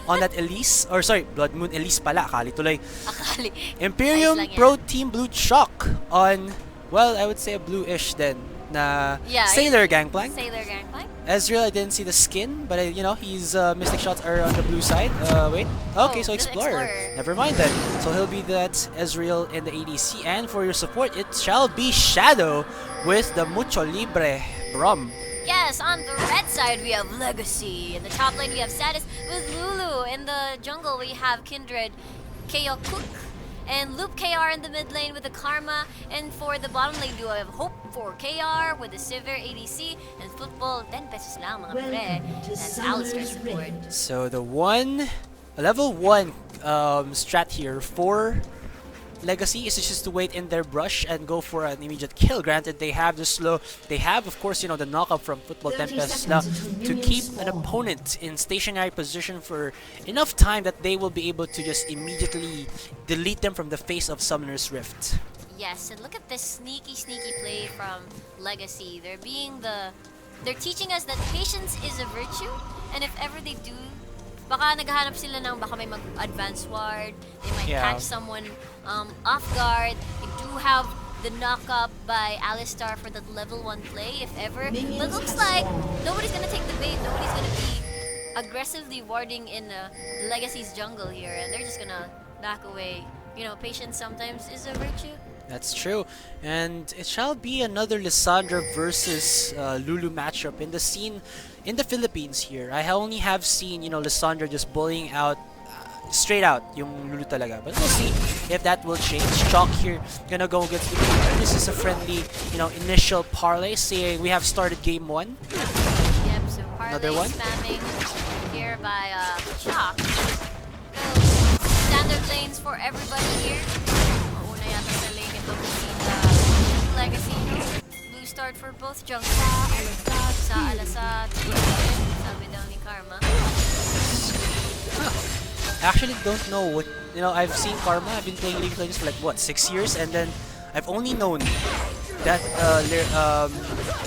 on that Elise, or sorry, Blood Moon Elise pala, akali tuloy. Akali. Imperium Pro Team Blue Chalk on, well, I would say a bluish then, na Sailor Gangplank. Sailor Gangplank. Ezreal, I didn't see the skin, but you know, his Mystic Shots are on the blue side. Wait. Okay, so Explorer. Never mind then. So he'll be that Ezreal in the ADC. And for your support, it shall be Shadow with the Mucho Libre Brom. Yes, on the red side we have Legacy. In the top lane we have Satis with Lulu. In the jungle we have Kindred, KO Cook, and Loop KR in the mid lane with the Karma. And for the bottom lane duo, I have Hope for KR with the Sivir ADC. And Football, 10 pesos lang mga pre. That's Alistair's support. So the level 1 strat here for Legacy is just to wait in their brush and go for an immediate kill. Granted, they have the slow, they have of course, you know, the knockup from Football 10 pesos lang to keep an opponent in stationary position for enough time that they will be able to just immediately delete them from the face of Summoner's Rift. Yes, and look at this sneaky play from Legacy. They're teaching us that patience is a virtue, and if ever they do, baka naghahanap sila ng baka may mag-advance ward, they might catch someone off guard. They do have the knockup by Alistar for that level 1 play, if ever. But looks like nobody's gonna take the bait, nobody's gonna be aggressively warding in Legacy's jungle here, and they're just gonna back away. You know, patience sometimes is a virtue. That's true. And it shall be another Lissandra versus Lulu matchup in the scene in the Philippines here. I only have seen, you know, Lissandra just bullying out straight out yung Lulu talaga. But we'll see if that will change. Chalk here gonna go against the game. This is a friendly, you know, initial parlay. Saying we have started game 1. Yep, so parlay another one spamming here by Chalk. So, standard lanes for everybody here. Mauna yata sa lane ito si Legacy. Blue start for both jungle. Sa alasat. Sabi daw ni Karma. I actually don't know what, you know, I've seen Karma. I've been playing League of Legends for like what, 6 years, and then I've only known that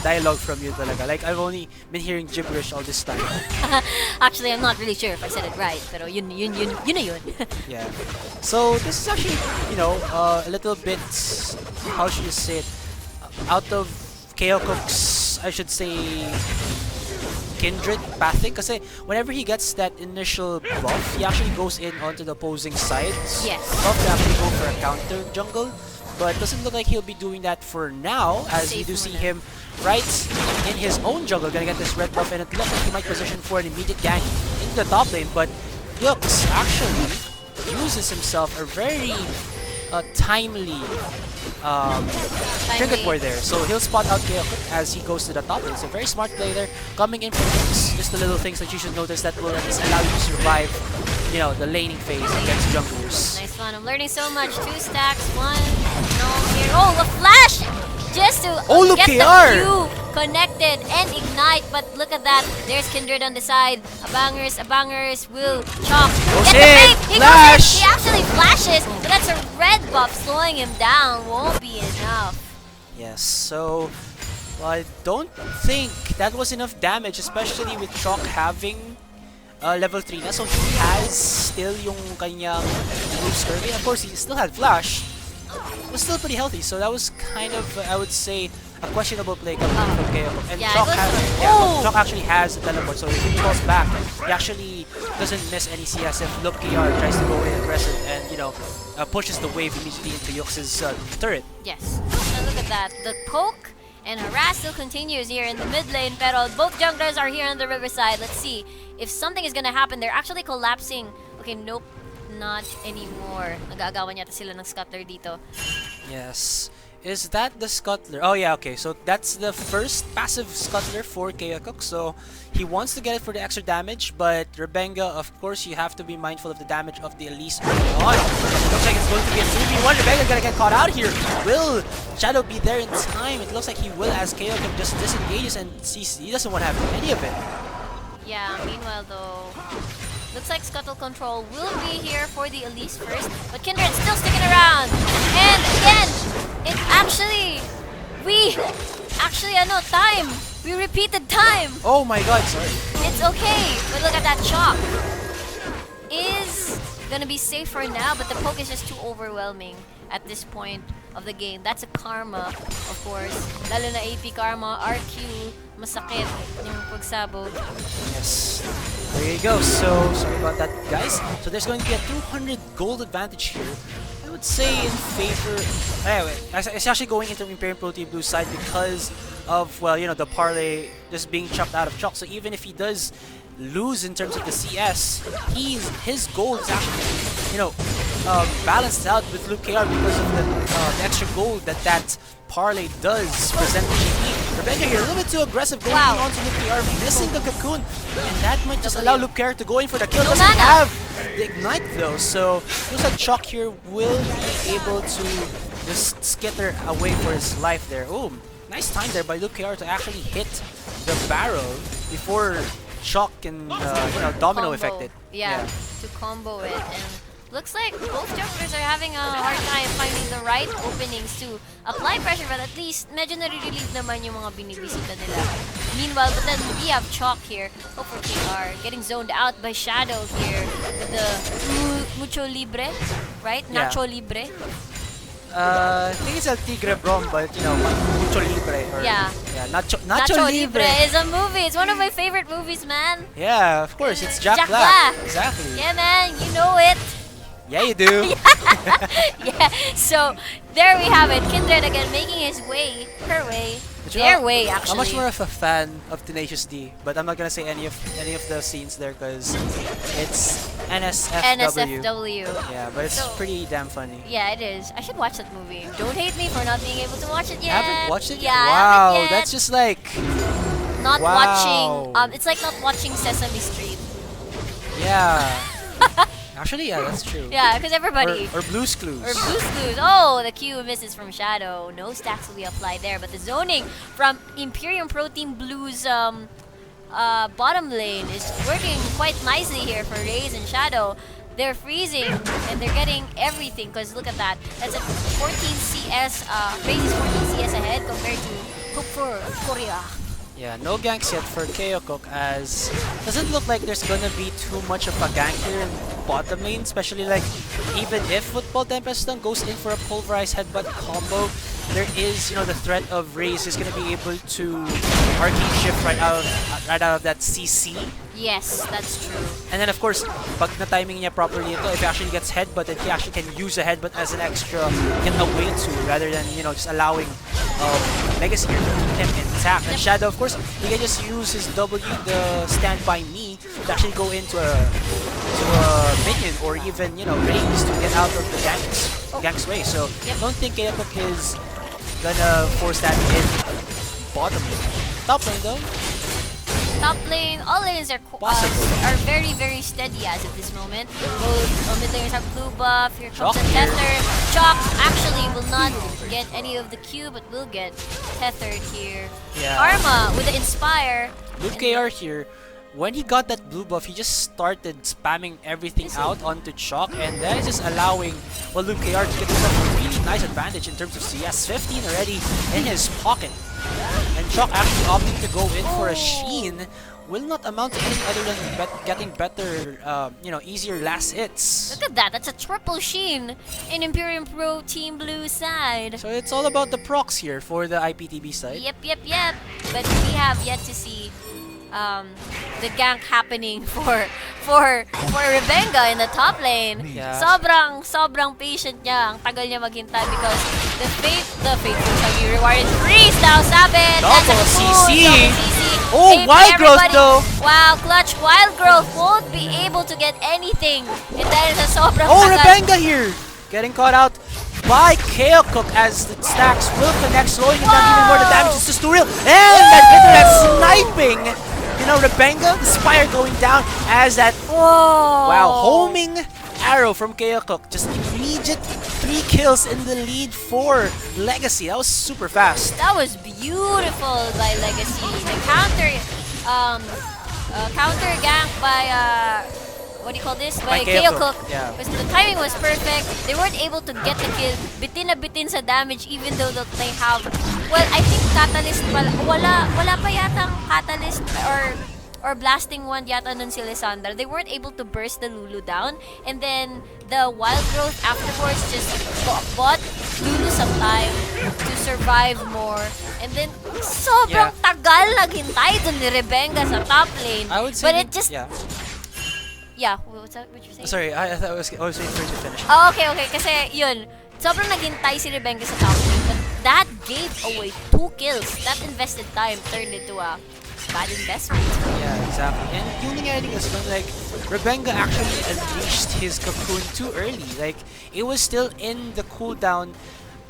dialogue from you talaga. Like I've only been hearing gibberish all this time. Actually, I'm not really sure if I said it right, pero yun na yun. Yeah. So this is actually, you know, a little bit, how should you say it, out of KO Cook's, I should say, Kindred pathing, kasi whenever he gets that initial buff, he actually goes in onto the opposing side. Yes. Buff to actually go for a counter jungle, but doesn't look like he'll be doing that for now, as we do see him right in his own jungle, gonna get this red buff, and it looks like he might position for an immediate gank into the top lane, but Lux actually uses himself a very timely trinket ward there. So he'll spot out KO as he goes to the top lane. So very smart play there. Coming in for just the little things that you should notice that will at least allow you to survive, you know, the laning phase against junglers. Nice one. I'm learning so much. 2 stacks, 1. No here. Oh, a flash! Just to get the Q connected and ignite. But look at that. There's Kindred on the side. A bangers will Chalk. Get the fake! He goes in! He actually flashes, but that's a red buff slowing him down. Won't be enough. Yes, so I don't think that was enough damage, especially with Chalk having level 3 na. So he has still yung kanyang move skirmish. Of course, he still had flash. Was still pretty healthy, so that was kind of, I would say, a questionable play coming from KO. And Chalk actually has a teleport, so if he falls back, he actually doesn't miss any CS if Look KR tries to go in aggressive and, you know, pushes the wave immediately into Yux's turret. Yes. Now look at that. The poke and harass still continues here in the mid lane, pero both junglers are here on the riverside. Let's see if something is gonna happen. They're actually collapsing. Okay, nope. Not anymore. Nag-aagawan yata sila ng scuttler dito. Yes. Is that the scuttler? Oh yeah, okay. So that's the first passive scuttler for Kayakuk. So he wants to get it for the extra damage, but Rebenga, of course, you have to be mindful of the damage of the Elise early on. Looks like it's going to be a 3v1. Rebenga gonna get caught out here. Will Shadow be there in time? It looks like he will, as Kayakuk just disengages and sees he doesn't want to have any of it. Yeah, meanwhile though, looks like Scuttle Control will be here for the Elise first, but Kindred still sticking around. And again, time! We repeated time! Oh my god, sorry. It's okay, but look at that Chalk. gonna be safe for now, but the poke is just too overwhelming at this point of the game. That's a karma, of course. Lalo na AP karma, RQ, masakit yung pagsabog. Yes. There you go. So, sorry about that, guys. So there's going to be a 200 gold advantage here. I would say in favor... Anyway, it's actually going into Imperium Pro Team Blue side because of, well, you know, the parlay just being chucked out of chalk. So even if he does lose in terms of the CS, his gold is actually, you know, balanced out with Luke KR because of the extra gold that parlay does present to GP. Rebecca here, a little bit too aggressive going on to Luke KR, missing the cocoon, and that might just allow Luke KR to go in for the kill. Doesn't have the ignite though, so looks like Chalk here will be able to just skitter away for his life there. Oh, nice time there by Luke KR to actually hit the barrel before Chalk can, you know, domino effect it. Yeah, to combo it. And looks like both jumpers are having a hard time finding the right openings to apply pressure, but at least medyo nare-relieve naman yung mga binibisita nila. Meanwhile, but then we have Chalk here. Hope for KR getting zoned out by Shadow here with the Mucho Libre, right? Yeah. Nacho Libre. I think it's El Tigre Brom, but you know, Mucho Libre. Or, Yeah. Nacho Libre is a movie. It's one of my favorite movies, man. Yeah, of course, it's Jack Jack Black. Black. Exactly. Yeah, man, you know it. Yeah, you do. Yeah, so there we have it. Kindred again making his way, her way, their way actually. I'm much more of a fan of Tenacious D, but I'm not gonna say any of the scenes there because it's NSFW. NSFW. Yeah, but it's So- pretty damn funny. Yeah, it is. I should watch that movie. Don't hate me for not being able to watch it You yet. haven't watched it Yeah, yet? I Wow, haven't yet. that's just like not wow. watching. It's like not watching Sesame Street. yeah. Actually, yeah, that's true. Yeah, because everybody. Or Blue's Clues. Or Blue's Clues. Oh, the Q misses from Shadow. No stacks will be applied there, but the zoning from Imperium Pro Team Blue's bottom lane is working quite nicely here for Raze and Shadow. They're freezing and they're getting everything because look at that. That's a 14 CS. Raze is 14 CS ahead compared to Cook for Korea. Yeah, no ganks yet for Keokuk as doesn't look like there's gonna be too much of a gank here in bottom lane, especially like even if Football Tempest goes in for a pulverized headbutt combo, there is, you know, the threat of Raze is gonna be able to arcane shift right out of that CC. Yes, that's true. And then of course, pag na-timing niya properly ito, if he actually gets headbutted, he actually can use the headbutt as an extra get away to rather than, you know, just allowing Legacy here to keep him intact. And Shadow, of course, he can just use his W, the standby knee, to actually go into a minion or even, you know, Raze to get out of the gank's way. So don't think Keokuk is gonna force that in bottom lane. Top lane though. Top lane, all lanes are very, very steady as of this moment. Both mid laners have blue buff. Here comes a tether. Chalk actually will not get any of the Q, but will get tethered here. Yeah. Karma with the Inspire. Luke KR here, when he got that blue buff, he just started spamming everything out onto Chalk, and that is just allowing, well, Luke KR to get himself a really nice advantage in terms of CS. 15 already in his pocket. And Chalk actually opting to go in for a Sheen will not amount to anything other than getting better, you know, easier last hits. Look at that, that's a triple Sheen in Imperium Pro Team Blue side. So it's all about the procs here for the IPTB side. Yep. But we have yet to see the gank happening for Rebenga in the top lane. Yeah. Sobrang patient niya. Ang tagal niya maghintay because the faithful shall be rewarded. Freeze now, Sabit! Double CC! Oh, Maybe Wild Growth everybody- though! Wow, Clutch Wild Growth won't be able to get anything. And that is a sobrang Oh, tagal. Rebenga here! Getting caught out by Keokuk as the stacks will connect, slowing him down even more. The damage is just too real. And that internet sniping! You know, Rebenga, the Spire going down as that, wow, homing arrow from Keokuk. Just immediate 3 kills in the lead for Legacy. That was super fast. That was beautiful by Legacy. The counter gank by what do you call this? By Keokuk. Yeah. Because the timing was perfect. They weren't able to get the kill. Bitin na bitin sa damage even though that they have, well, I think Catalyst wala pa yatang Catalyst or or blasting wand yata nun si Lysandra, they weren't able to burst the Lulu down. And then the wild growth afterwards just bought Lulu some time to survive more. And then sobrang tagal naghintay dun ni Rebenga sa top lane. I would say But it just... yeah. Yeah, what's that? What you're saying? Sorry, I thought I was waiting for you to finish. Oh, okay. Kasi yun, sobrang naghintay si Rebenga sa top lane. But that gave away 2 kills. That invested time turned into a bad investment. Yeah, exactly. And yung nangyari is when like Rebenga actually unleashed his cocoon too early. Like it was still in the cooldown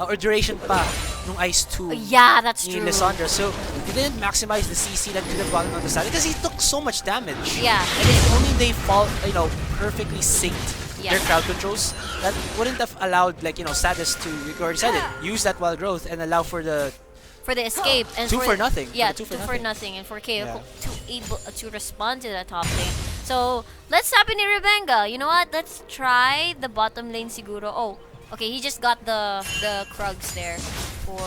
or duration pa nung Ice 2 Yeah, that's ni true. Lysandra. So he didn't maximize the CC that could have gotten on the side because he took so much damage. Yeah. And if only they fall, perfectly synced their crowd controls, that wouldn't have allowed like Sadis to, you already said it, use that wild growth and allow for the escape and two for nothing. Yeah, two for nothing, and for KO Yeah. to respond to the top lane. So let's tap in Rebenga. You know what? Let's try the bottom lane siguro. Oh, okay, he just got the Krugs there for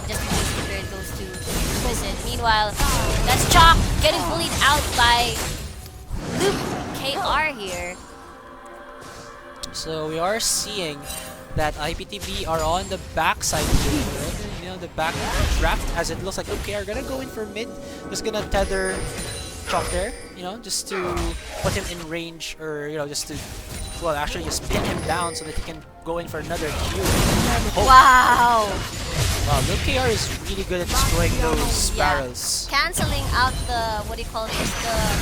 just in case compared those two visit. Meanwhile, that's Chalk getting bullied out by Luke KR here. So we are seeing that IPTV are on the backside here, right? The back draft, as it looks like okay, are gonna go in for mid. Just gonna tether Chalk there, just to put him in range, or just to, well, actually just pin him down so that he can go in for another Q. Wow! Wow, Luke KR is really good at destroying those barrels. Canceling out the, what do you call this?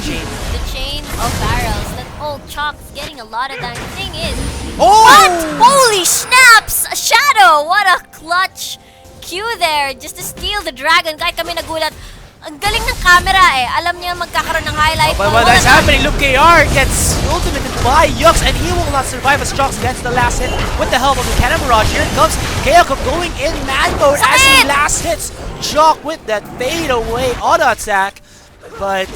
Chain. The chain of barrels. That old Chalk's getting a lot of damage. Thing is, Oh! what? Holy snaps! A shadow! What a clutch Q there just to steal the dragon. Kahit kami nagulat. Ang galing ng camera eh. Alam niya magkakaroon ng highlight. But what is happening? Luke KR gets ultimated by Yux, and he will not survive as Chalk gets the last hit with the help of the Cannon Barrage. Here comes KO going in mad mode as he last hits Chalk with that fade away auto attack. But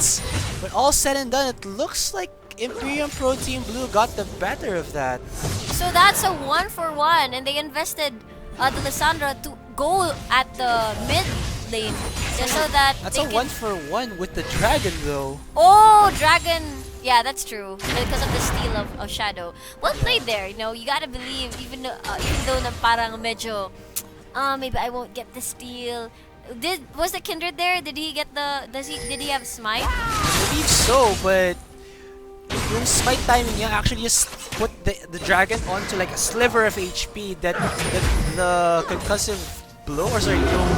when all said and done, it looks like Imperium Pro Team Blue got the better of that. So that's a 1-for-1, and they invested the Lysandra to go at the mid lane just so that That's they a can... 1-for-1 with the dragon though. Oh, dragon! Yeah, that's true because of the steal of Shadow. Well played there. You gotta believe, even though na parang medyo, maybe I won't get the steal. Was the Kindred there? Did he get the? Did he have smite? I believe so, but yung smite timing niya actually just put the dragon onto like a sliver of HP that the concussive blow, or sorry, yung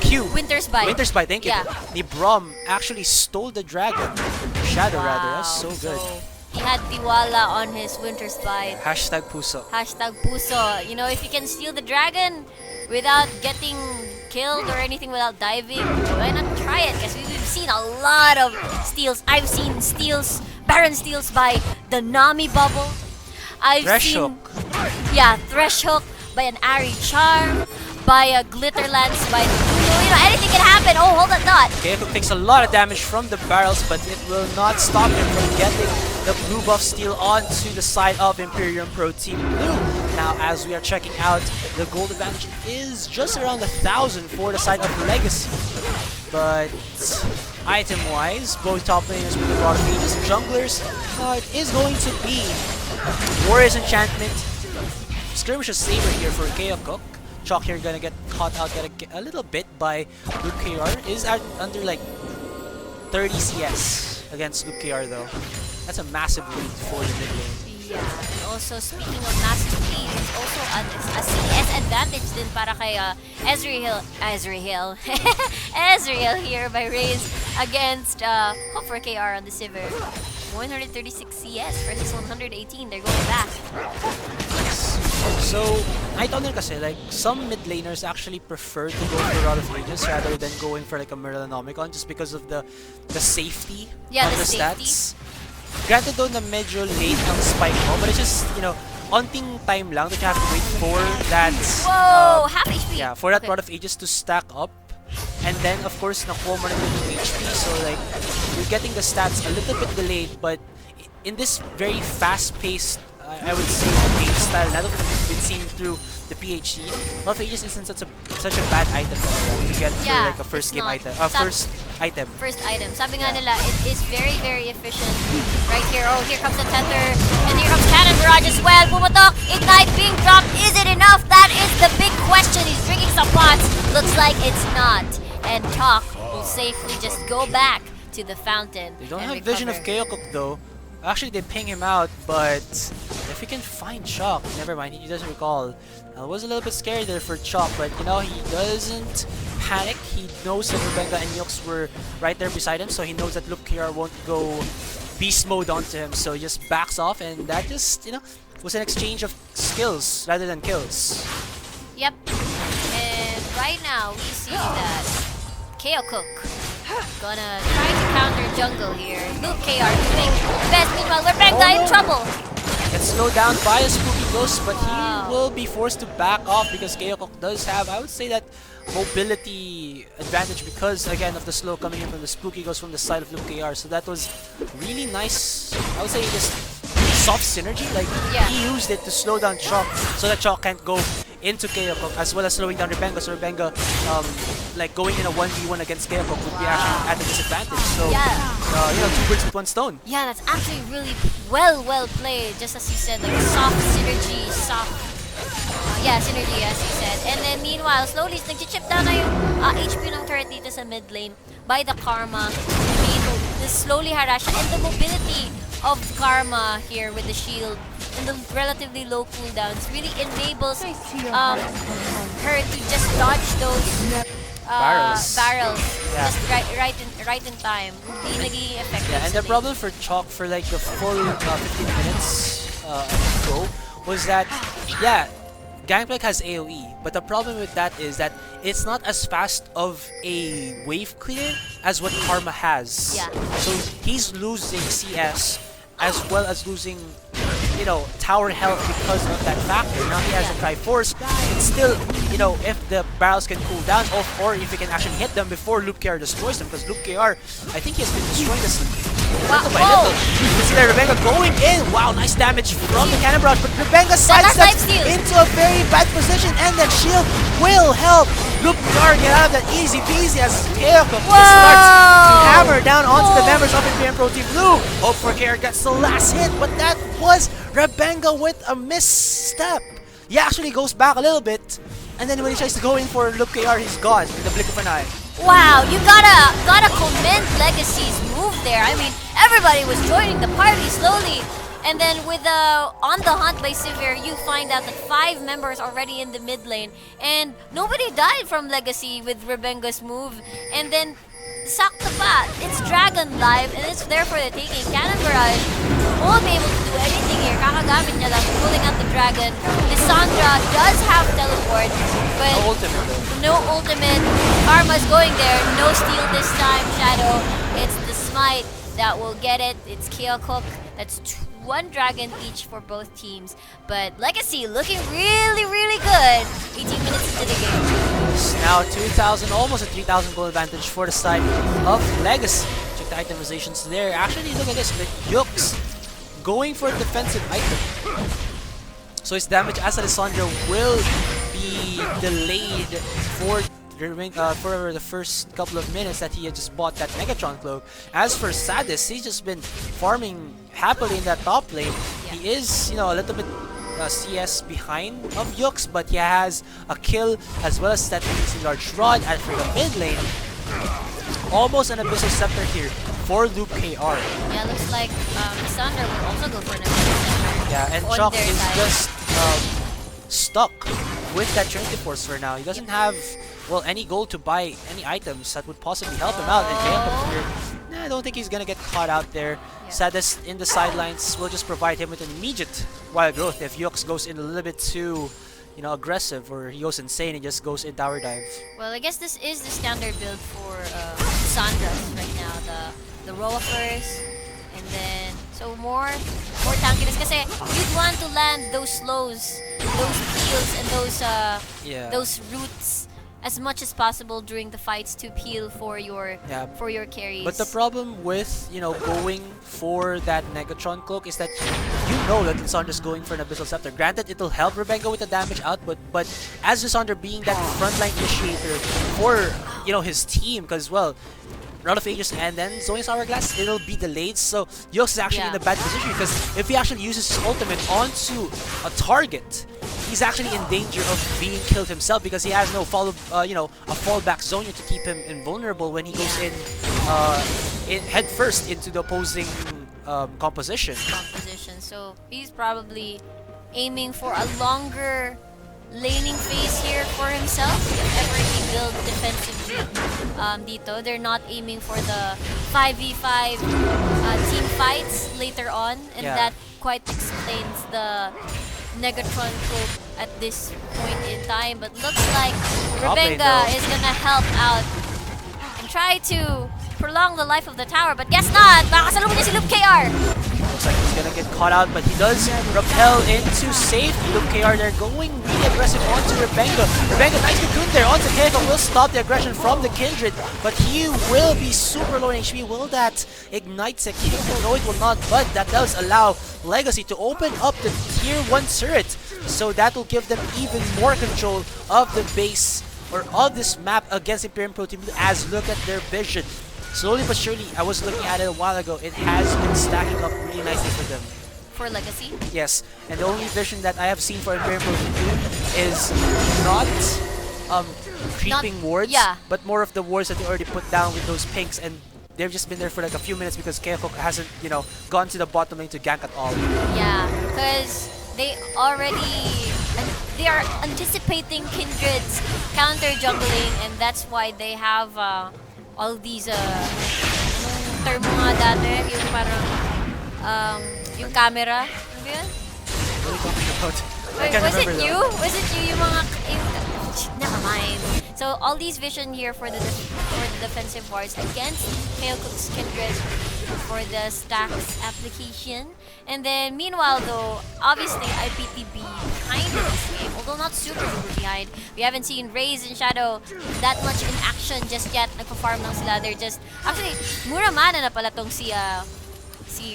Q. Winter's Bite. Winter's Bite, thank you. Yeah. Ni Braum actually stole the dragon. Shadow rather, that's so good. He had Tiwala on his Winter's Bite. Hashtag Puso. Hashtag Puso. If you can steal the dragon without getting killed or anything, without diving, why not try it? Because we've seen a lot of steals. I've seen steals, Baron steals by the Nami Bubble. I've seen Thresh Hook by an Ari Charm, by a Glitter Lance by anything can happen. Oh, hold on, not. KO takes a lot of damage from the barrels, but it will not stop him from getting the blue buff steal onto the side of Imperium Pro Team Blue. Now, as we are checking out, the gold advantage is just around 1,000 for the side of Legacy. But item-wise, both top laners with a lot of Aegis junglers, it is going to be Warrior's Enchantment, Skirmishes Saber here for KO Cook. Chalk here gonna get caught out a little bit by Luke KR. Is under like 30 CS against Luke KR though. That's a massive lead for the mid lane. Yeah. Also, speaking of massive lead, it's also a CS advantage din para kay Ezreal here by Raze against for KR on the Sivir. 136 CS versus 118. They're going back. So, nakita ko din kasi like some mid laners actually prefer to go for Rod of Ages rather than going for like a Merlinomicon just because of the safety of the stats. Granted though na medyo late ang spike mo, but it's just, onting time lang that you have to wait for that half HP. Yeah, for that Rod of Ages to stack up. And then of course nakuha mo na yung HP, so like you're getting the stats a little bit delayed, but in this very fast-paced I would say game style now that we've been seeing through the PhD, Rod of Ages isn't such a bad item to get for like a first game item. item. First item. Sabi nga nila, it is very, very efficient. Right here. Oh, here comes the tether. And here comes Cannon Barrage as well. Pumutok. Ignite being dropped. Is it enough? That is the big question. He's drinking some pots. Looks like it's not. And Chalk will safely just go back to the fountain. They don't and have vision of recover. Keokuk though. Actually, they ping him out, but if we can find Chalk, never mind, he doesn't recall. I was a little bit scared there for Chalk, but you know, he doesn't panic. He knows that Rubenga and Yux were right there beside him, so he knows that Luke KR won't go beast mode onto him, so he just backs off, and that just, you know, was an exchange of skills rather than kills. Yep. And right now, we see that Keokuk gonna try to counter jungle here. Luke KR doing the best. Meanwhile, Rubenga in trouble. Gets slowed down by a Spooky Ghost, but Wow. he will be forced to back off because Keokuk does have, I would say, that mobility advantage because, again, of the slow coming in from the Spooky Ghost from the side of Luke KR. So that was really nice, I would say, just soft synergy. Like, Yeah. he used it to slow down Chalk so that Chalk can't go into Keokuk, as well as slowing down Rubenga. So Rubenga, like, going in a 1v1 against Keokuk would be actually at a disadvantage. So, Yeah. you know, 2 birds with 1 stone. Yeah, that's actually really well played. Just as you said, like soft synergy, soft. Yeah, synergy as you said. And then meanwhile, slowly, nag-chip down na yung HP ng turret dito sa mid lane by the Karma. I mean, the slowly harass siya. And the mobility of Karma here with the shield and the relatively low cooldowns really enables her to just dodge those barrels. Yeah. Just right in time. Hindi naging effective. Yeah, and sa the lane. problem for Chalk for like the full 15 minutes ago was that, yeah, Gangplank has AoE, but the problem with that is that it's not as fast of a wave clear as what Karma has. Yeah. So he's losing CS as well as losing, you know, tower health because of that factor. Now he has a Triforce. It's still, you know, if the barrels can cool down or if he can actually hit them before Luke KR destroys them, because Luke KR, I think he has been destroying this little by little. You see there, Rubenga going in. Wow, nice damage from the Cannon Barrage, but Rubenga sidesteps into a very bad position, and that shield will help Luke KR get out of that easy peasy as Keokuk starts to hammer down onto the members of Imperial Pro Team Blue. Hope for KR gets the last hit, but that was Rubenga with a misstep. He actually goes back a little bit, and then when he tries to go in for Luke KR, he's gone in the blink of an eye. Wow, you gotta commend Legacy's move there. I mean, everybody was joining the party slowly. And then with On the Hunt by Sivir, you find out that 5 members already in the mid lane. And nobody died from Legacy with Rubenga's move. And then, sakto pa, it's Dragon Live and it's there for the taking. Cannon Barrage won't be able to do anything here. Kakagamit niya lang, pulling out the Dragon. Lissandra does have teleport, but No ultimate though. no ultimate. Karma's going there. No steal this time, Shadow. It's the Smite that will get it. It's Keokuk. That's 1 dragon each for both teams. But Legacy looking really, really good. 18 minutes into the game. It's now 2,000, almost a 3,000 goal advantage for the side of Legacy. Check the itemizations there. Actually, look at this. But Yux going for a defensive item. So his damage as Alessandro will be delayed for the first couple of minutes that he had just bought that Megatron cloak. As for Sadis, he's just been farming happily in that top lane. He is, you know, a little bit CS behind of Yux, but he has a kill as well as that large rod. And for the mid lane, almost an Abyssal Scepter here for Luke KR. Yeah, looks like Sandra will also go for an Abyssal. Yeah, and Chalk is just stuck with that Trinity Force for now. He doesn't have, well, any gold to buy any items that would possibly help him out. And Keokuk here, I don't think he's gonna get caught out there. Yeah. Sadist in the sidelines will just provide him with an immediate wild growth if Yux goes in a little bit too, you know, aggressive, or he goes insane and just goes in tower dive. Well, I guess this is the standard build for Sandra's right now. The Roa first, and then so more tankiness. Kasi you'd want to land those slows, those peels, and those roots as much as possible during the fights to peel for your carries. But the problem with, you know, going for that Negatron cloak is that you know that Lissandra's going for an Abyssal Scepter. Granted, it'll help Rubenga with the damage output, but as Lissandra being that frontline initiator for, you know, his team, because, well, Run of Ages and then Zoe's Hourglass, it'll be delayed. So Yux is actually in a bad position because if he actually uses his ultimate onto a target, he's actually in danger of being killed himself because he has no follow, a fallback zone to keep him invulnerable when he goes in head first into the opposing composition. So he's probably aiming for a longer laning phase here for himself. If ever he build defensively dito, they're not aiming for the 5v5 team fights later on, and that quite explains the Negatron cope at this point in time. But looks like Rebenga is gonna help out and try to prolong the life of the tower, but guess not! Makasalubong niya si Luke KR! Looks like he's gonna get caught out, but he does rappel into safety. Luke KR, they're going really aggressive onto Rebenga. Rebenga, nice cocoon there onto Keiko, will stop the aggression from the Kindred, but he will be super low in HP. Will that ignite Keiko? No, it will not, but that does allow Legacy to open up the tier 1 turret, so that will give them even more control of the base or of this map against Imperium Pro Team Blue. As look at their vision. Slowly but surely, I was looking at it a while ago, it has been stacking up really nicely for them. For Legacy? Yes, and the only vision that I have seen for Imperium Pro Team Blue is not creeping wards, but more of the wards that they already put down with those pinks, and they've just been there for like a few minutes because Keiko hasn't, gone to the bottom lane to gank at all. Yeah, because they are anticipating Kindred's counter jungling, and that's why they have all these term mga dati, yung parang yung camera. Ano ba yun? What are you talking about? Wait, was it you? Was it you yung mga never mind. So all these vision here for the defensive wards against Keiko's Kindred for the stacks application. And then meanwhile though, obviously IPTB behind in this game, although not super behind. We haven't seen Raze and Shadow that much in action just yet. Nagpa-farm lang sila. They're just actually Muramana na pala tong si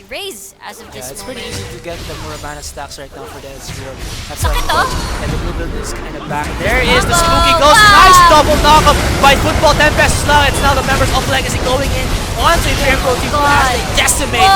Raze as of this moment. It's pretty easy to get the Muramana stacks right now for the Ezreal. Sakit to! And the blue build is kind of back. There is the spooky ghost. Nice double knockup by Football 10 pesos now. It's now the members of Legacy going in onto Imperium Pro Team as they decimate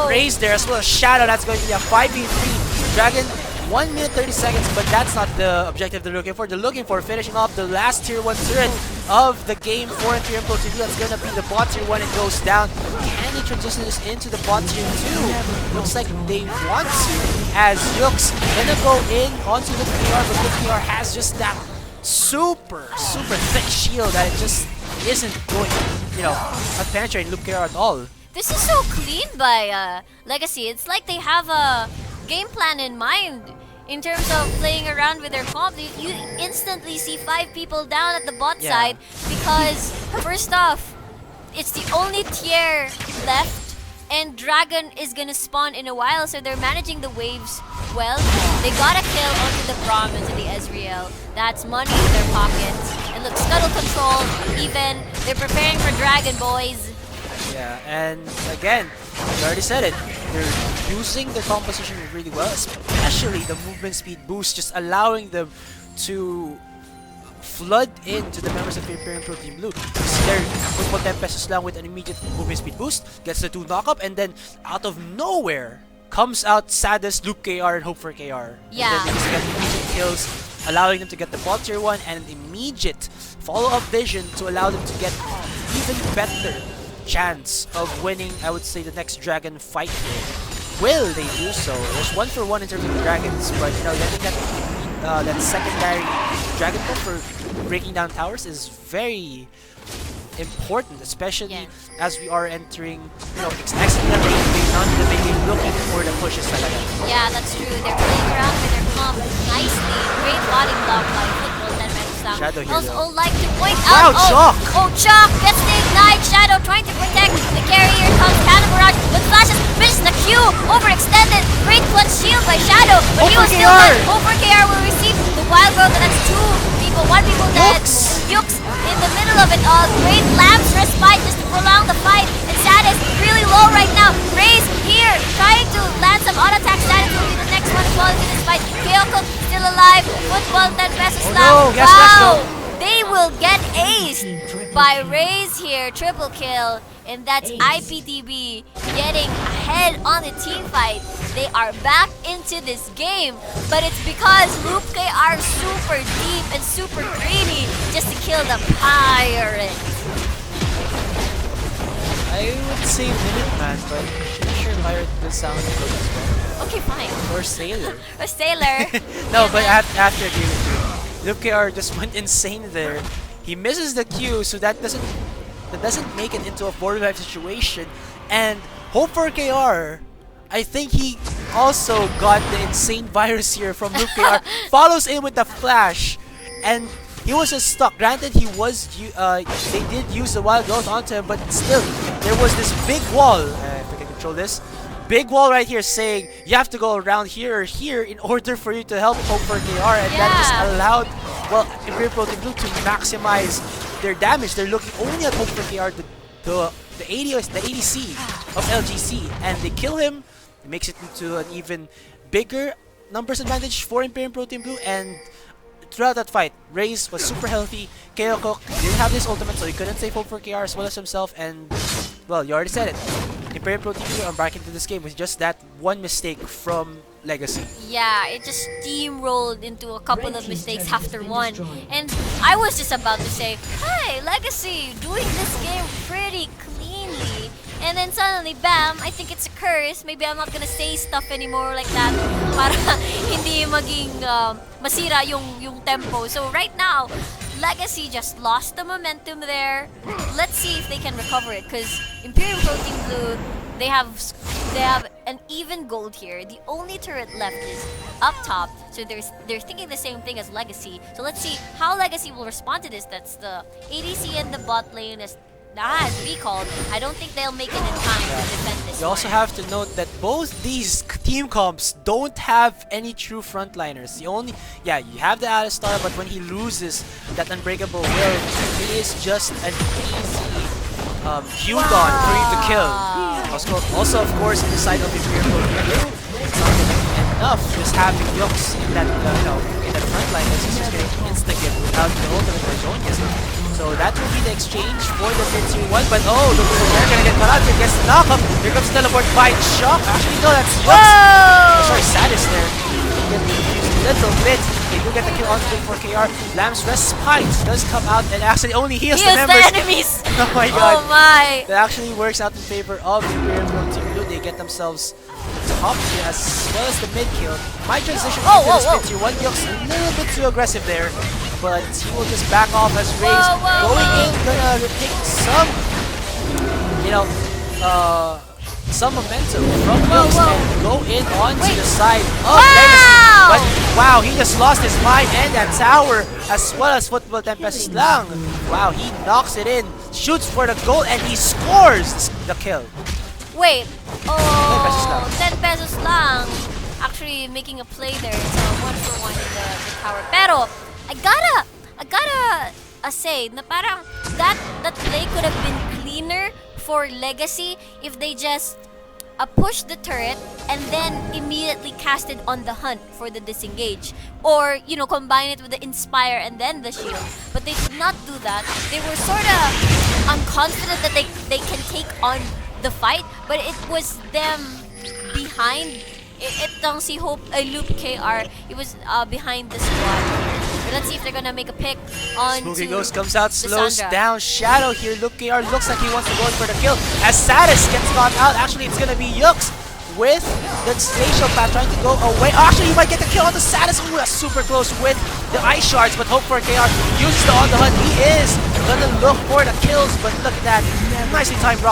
Raze there as well as Shadow. That's going to be a 5v3. Dragon 1 minute 30 seconds, but that's not the objective they're looking for. They're looking for finishing off the last tier 1 turret of the game for Imperium Pro Team. That's going to be the bot tier 1. It goes down. Can they transition this into the bot tier 2? Looks like they want to, as Yux gonna go in onto the PR, but the PR has just that super thick shield that it just isn't going, not penetrating Luke KR at all. This is so clean by Legacy. It's like they have a game plan in mind in terms of playing around with their comp. You instantly see 5 people down at the bot side because first off, it's the only tier left and Dragon is gonna spawn in a while, so they're managing the waves well. They got a kill onto the Braum and to the Ezreal. That's money in their pockets. And look, scuttle control, even. They're preparing for Dragon, boys. Yeah, and again, I already said it. They're using the composition really well, especially the movement speed boost, just allowing them to flood into the members of Imperium Pro Team Blue. You see their Football 10 pesos lang with an immediate movement speed boost, gets the 2 knockup, and then out of nowhere comes out Saddest, Luke KR, and Hope for KR. Yeah. And then they just get immediate kills, allowing them to get the bot tier 1 and an immediate follow-up vision to allow them to get even better chance of winning, I would say, the next Dragon fight here. Will they do so? There's 1 for 1 in terms of the Dragons, but getting that secondary Dragon Ball for breaking down towers is very important, especially as we are entering, excellent level 8 phase. Now that they've been looking for the pushes talaga. Yeah, that's true. They're playing around with their comp nicely. Great body block by Football 10 pesos lang. Shadow here, Also, though. like to point out. Wow, Choc gets the ignite. Shadow trying to protect the carrier. Comes Cannon Barrage with flashes. Misses the Q. Overextended. Great clutch shield by Shadow. But he was still dead. Over KR will receive the wild growth. And that's 2 people. 1 people dead. Yux in the middle of it all. Great Lamb's respite just to prolong the fight. And Saddest really low right now. Raze here trying to land some auto attack. Saddest will be the next one to fall into this fight. Keiko still alive. Football 10 pesos lang. No, wow! They will get aced. by Raze here, triple kill, and that's IPTV getting ahead on the team fight. They are back into this game, but it's because Luke are super deep and super greedy just to kill the pirate. I would say Minuteman, but I'm sure Pirate will sound good as well. Okay, fine. Or Sailor. A sailor. No, Yeah, but man. after agree with you. Luke KR just went insane there. He misses the Q, so that doesn't make it into a 4v5 situation. And Hope for KR, I think he also got the insane virus here from Luke KR. Follows in with the flash, and he was just stuck. Granted, they did use the wild growth onto him, but still, there was this big wall. If I can control this. Big wall right here saying you have to go around here or here in order for you to help Hope for KR, and that just allowed, well, Imperial Pro Team Blue to maximize their damage. They're looking only at Hope for KR, the ADC of LGC, and they kill him. It makes it into an even bigger numbers advantage for Imperial Pro Team Blue, and throughout that fight, Raze was super healthy. KO Cook didn't have this ultimate, so he couldn't save Hope for KR as well as himself, and, well, you already said it. Imperial Pro Team Blue are back into this game with just that one mistake from Legacy. Yeah, it just steamrolled into a couple of mistakes after one. And I was just about to say, hey, Legacy, doing this game pretty cleanly. And then suddenly, bam, I think it's a curse. Maybe I'm not gonna say stuff anymore like that para hindi maging masira yung tempo. So right now, Legacy just lost the momentum there. Let's see if they can recover it, because Imperial Pro Team Blue, they have an even gold here. The only turret left is up top, so they're thinking the same thing as Legacy. So let's see how Legacy will respond to this. That's the ADC and the bot lane as recalled. I don't think they'll make it in time to defend this. You also have to note that both these team comps don't have any true frontliners. You have the Alistar, but when he loses that unbreakable will, it is just an easy Q-Don for you to kill. Also, of course, in the side of Imperial Blue, it's not enough just having Yux in that in that frontline, as he's just getting insta-get without the ultimate for his own Gizmo. So that will be the exchange for the tier 2-1, but oh, look, they're gonna get cut out. He gets the knock-up. Here comes teleport by Shock. Actually, no, that's Yux. Oh, sorry, Sadis there. Get confused a little bit. They do get the kill on for KR. Lamb's Respite does come out and actually only heals the members. enemies. Oh my god. Oh my. That actually works out in favor of the Imperial Pro Team Blue. They get themselves top tier as well as the mid kill. My transition into this mid tier 1. Yux a little bit too aggressive there, but he will just back off as Raze going in, gonna take some momentum from Yux and go in onto the side of Legacy. But wow, he just lost his mind and that tower as well as Football Tempest lang. Wow, he knocks it in, shoots for the goal, and he scores the kill. Wait. Oh, 10 pesos lang. Actually making a play there. It's a 1-for-1 in the tower. Pero I gotta say na parang that play could have been cleaner for Legacy if they just pushed the turret and then immediately cast it on the hunt for the disengage, or combine it with the inspire and then the shield. But they did not do that. They were sort of unconfident that they can take on the fight, but it was them behind. Itong si Hope Luke KR, it was behind the squad. But let's see if they're gonna make a pick on Spooky Ghost comes out, slows Lissandra. down Shadow here. Luke KR looks like he wants to go in for the kill as Sadis gets caught out. Actually, it's gonna be Yux with the spatial path trying to go away. Actually, he might get the kill on the Sadis. Ooh, that's super close with the Ice Shards, but Hope for KR uses the on the hunt. He is gonna look for the kills, but look at that. Nicely timed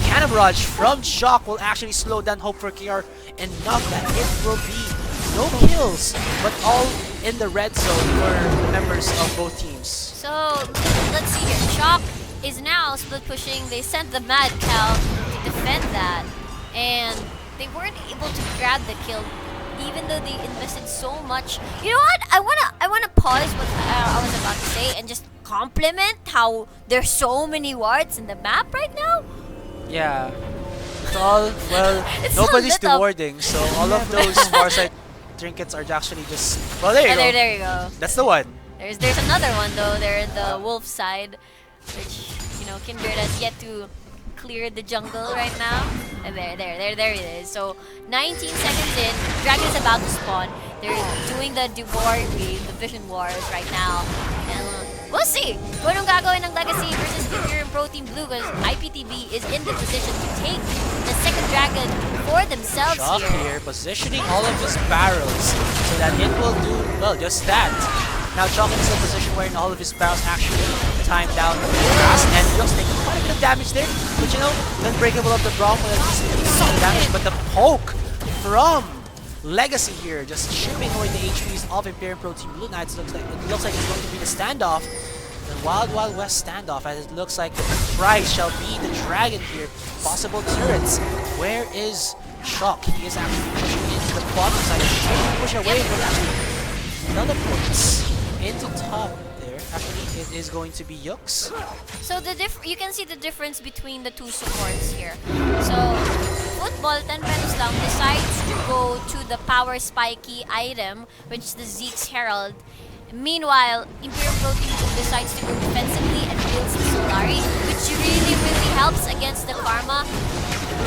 Cannon Barrage from Shock will actually slow down Hope for KR and knock that. It will be no kills, but all in the red zone for the members of both teams. So let's see here. Shock is now split pushing. They sent the Mad Cow to defend that, and they weren't able to grab the kill, even though they invested so much. You know what? I wanna pause what I was about to say and just compliment how there's so many wards in the map right now. Yeah. It's all, well, It's nobody's so lit up. dewarding, so all of those Farsight trinkets are actually just, well, there you go. There you go. That's the one. There's another one though. They're in the wolf side. which, you know, Kindred has yet to clear the jungle right now. And there it is. So 19 seconds in, Dragon's about to spawn. They're doing the Devoured wave, the Vision Wars right now. And we'll see kung anong gagawin ng Legacy versus Imperium Pro Team Blue, because IPTV is in the position to take the second dragon for themselves Shock here, positioning all of his barrels so that it will do, well, just that. Now Shock is in a position wherein all of his barrels actually time down fast, and just taking quite a bit of damage there. But you know, the unbreakable of the Braum will at least take some damage, but the poke from Legacy here, just chipping away the HPs of Imperium Pro Team Blue Knights. It looks like it's going to be the standoff, the Wild Wild West standoff, as it looks like the prize shall be the dragon here. Possible turrets. Where is Shock? He is actually pushing into the bottom side. He's trying to push away from actually teleports into top there. Actually, it is going to be Yux. So you can see the difference between the two supports here. So Football 10 pesos lang decides to go to the power spiky item, which is the Zeke's Herald. Meanwhile, Imperium Pro Team decides to go defensively and builds the Solari, which really helps against the Karma.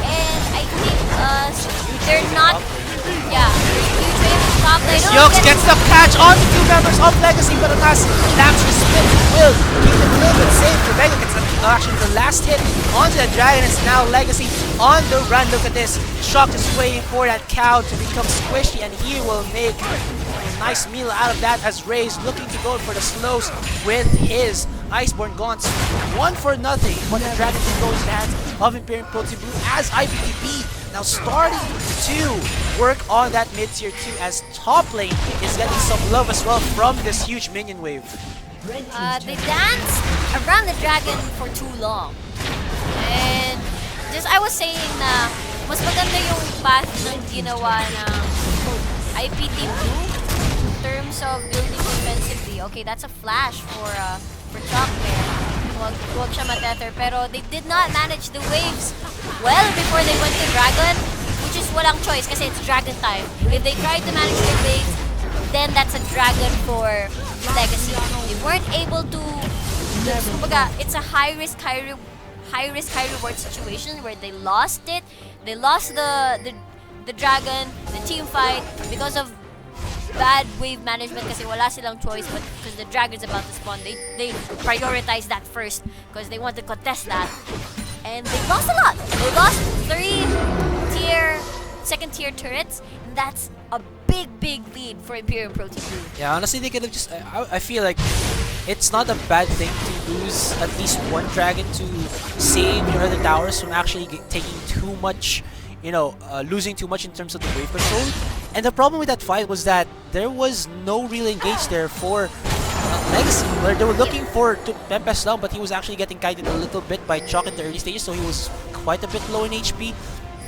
And I think they're not, yeah, huge wave top lane. Yux gets the catch on the two members of Legacy, but alas, Lam's split will keep it a little bit safe. Rebecca gets actually the last hit onto the dragon. It's now Legacy on the run. Look at this. Shock is waiting for that cow to become squishy, and he will make a nice meal out of that as Ray's looking to go for the slows with his Iceborne Gaunts. 1-0, but the dragon can go into the hands of Imperium Pro Team Blue as IPTB now starting to work on that mid-tier 2 as top lane is getting some love as well from this huge minion wave. They danced around the dragon for too long. And just I was saying na mas maganda yung path ng ginawa ng IPT Blue in terms of building defensively. Okay, that's a flash for Chalk there. Wag siya matether, pero they did not manage the waves well before they went to Dragon, which is walang choice kasi it's Dragon time. If they tried to manage their waves, then that's a Dragon for Legacy. They weren't able to, it's a high risk, high reward situation where they lost it. They lost the Dragon, the team fight because of bad wave management kasi wala silang choice, but because the dragon's about to spawn, they prioritize that first because they want to contest that. And they lost a lot. They lost 3 second tier turrets, and that's a big lead for Imperium Pro Team Blue. Yeah, honestly, they could have just, I feel like it's not a bad thing to lose at least one dragon to save your other towers from actually taking too much, you know, losing too much in terms of the wave control. And the problem with that fight was that there was no real engage there for Legacy, where they were looking for Tempest down, but he was actually getting kited a little bit by Chalk in the early stages, so he was quite a bit low in HP.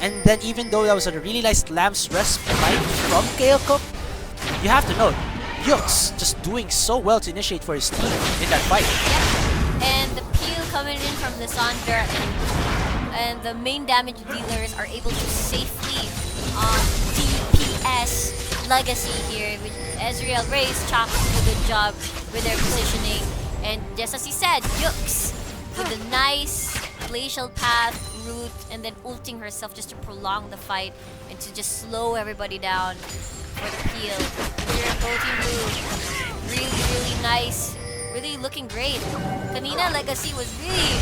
And then even though that was a really nice Lamb's respite from KL Cook, you have to note, Yux just doing so well to initiate for his team in that fight. Yeah. And the peel coming in from the Sandra and the main damage dealers are able to safely DPS Legacy here. With Ezreal Rays, Chop did a good job with their positioning. And just as he said, Yux with a nice glacial path route and then ulting herself just to prolong the fight and to just slow everybody down for the peel. Here, Pro Team Blue, really nice, really looking great. Kanina Legacy was really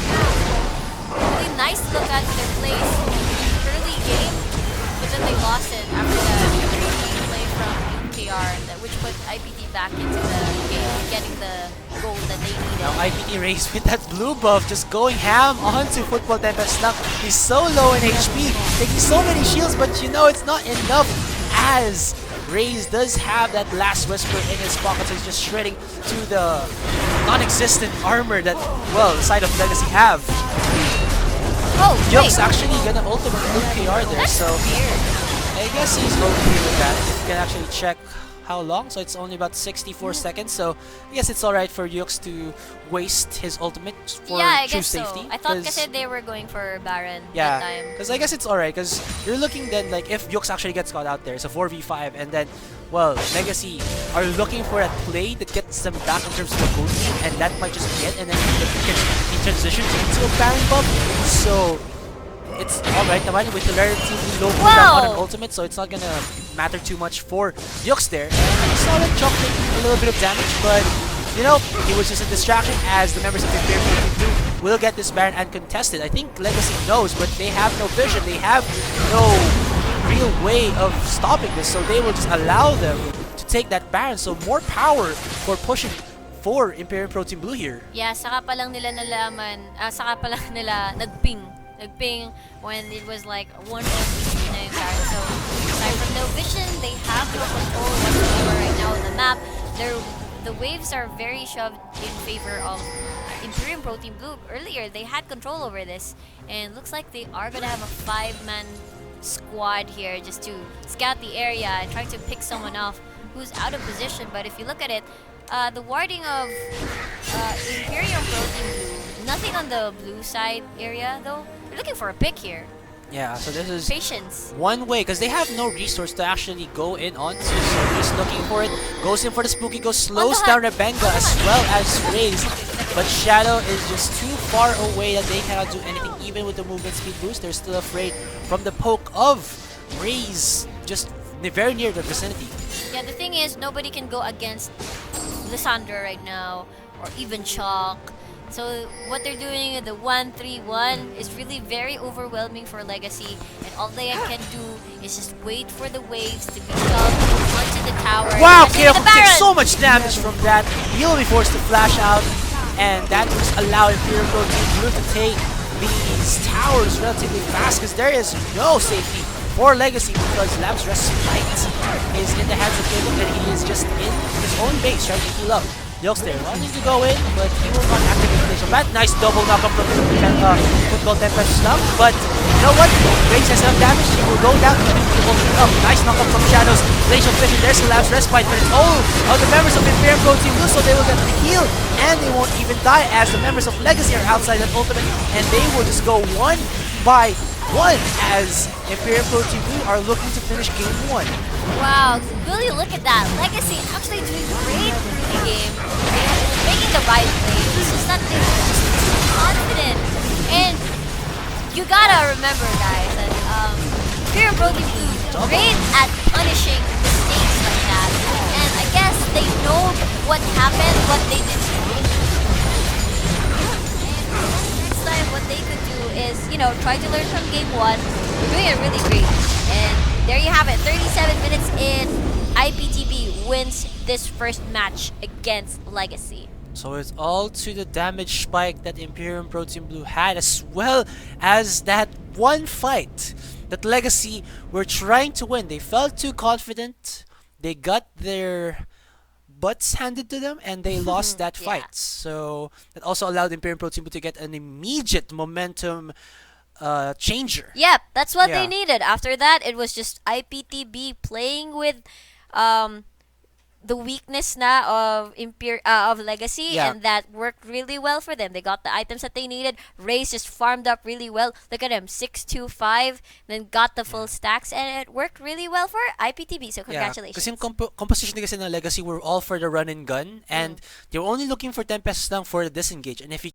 nice to look at their plays early game, but then they lost it after that great play from UKR, which put IPT back into the game, getting the goal that they needed. Now IPT Rays with that blue buff just going ham onto Football Tempest now. He's so low in HP, taking so many shields, but you know it's not enough as Rays does have that last whisper in his pocket, so he's just shredding to the non-existent armor that, well, the side of Legacy have. Oh, Yux actually gonna ultimate KR there, that's so weird. I guess he's okay with that. You can actually check how long, so it's only about 64 seconds. So I guess it's alright for Yux to waste his ultimate for Yeah, I true guess so. safety. I thought 'cause- kasi they were going for Baron that yeah, time. because I guess it's alright, because you're looking then, like, if Yux actually gets caught out there, it's a 4v5, and then, well, Legacy are looking for that play that gets them back in terms of the gold lead, and that might just be it, and then he can be transitioned into a Baron buff, so it's alright naman with the relatively low cooldown on an ultimate, so it's not gonna matter too much for Yux there. And we saw that Chok taking a little bit of damage, but you know, it was just a distraction as the members of the Imperial Blue will get this Baron and contest it. I think Legacy knows, but they have no vision, they have no real way of stopping this, so they will just allow them to take that Baron. So more power for pushing for Imperial Pro Team Blue here. Yeah, saka pa lang nila nalaman, saka pa lang nila nagping when it was like 1 MVP na yung Baron. So, aside from no vision, they have no control whatsoever right now on the map. The waves are very shoved in favor of Imperium Pro Team Blue. Earlier, they had control over this, and looks like they are gonna have a 5-man squad here just to scout the area and try to pick someone off who's out of position. But if you look at it, the warding of Imperium Pro Team Blue, nothing on the blue side area though. They're looking for a pick here. Yeah, so this is Patience. one way, because they have no resource to actually go in onto, so he's looking for it, goes in for the spooky ghost, slows down Rebenga as well as Raze, but Shadow is just too far away that they cannot do anything. Even with the movement speed boost, they're still afraid from the poke of Raze, just very near the vicinity. Yeah, the thing is, nobody can go against Lysandra right now, or even Chalk. So what they're doing in the 1-3-1 is really very overwhelming for Legacy, and all they can do is just wait for the waves to be shoved onto the tower. Wow, especially Kato the takes Baron! so much damage from that. He'll be forced to flash out, and that will just allow Imperial Pro Team Blue to take these towers relatively fast, because there is no safety for Legacy, because Lab's Respite is in the hands of Kato, and he is just in his own base trying to heal up. Yux there wanting to go in, but he will not activate the so that nice double knockup from football Tempest Slump. But you know what? Grace has enough damage, he will go down to the up. Nice knockup from Shadows. Glacial Vision, there's the last respite, but it's all of the members of Imperial Pro Team Blue, so they will get the heal, and they won't even die as the members of Legacy are outside that ultimate, and they will just go 1 by 1 as Imperial Pro Team Blue are looking to finish game 1. Wow, really look at that. Legacy actually doing great through the game. They're making the right plays. It's just that they're just too confident. And you gotta remember, guys, that Imperial Pro Team Blue great at punishing mistakes like that. And I guess they know what happened, what they did wrong. And next time, what they could do is, you know, try to learn from game 1. They're doing it really great. And there you have it, 37 minutes in, IPTV wins this first match against Legacy. So it's all to the damage spike that Imperium Pro Team Blue had, as well as that one fight that Legacy were trying to win. They felt too confident, they got their butts handed to them, and they lost that Yeah. fight. So that also allowed Imperium Pro Team Blue to get an immediate momentum changer. Yep, that's what Yeah. they needed. After that, it was just IPTB playing with the weakness na of Legacy, Yeah. and that worked really well for them. They got the items that they needed. Raze just farmed up really well. Look at him, 6-2-5, then got the full stacks, and it worked really well for IPTB. So congratulations. Kasi yung composition kasi ng Legacy were all for the run and gun, and they were only looking for Tempest lang for the disengage. And if you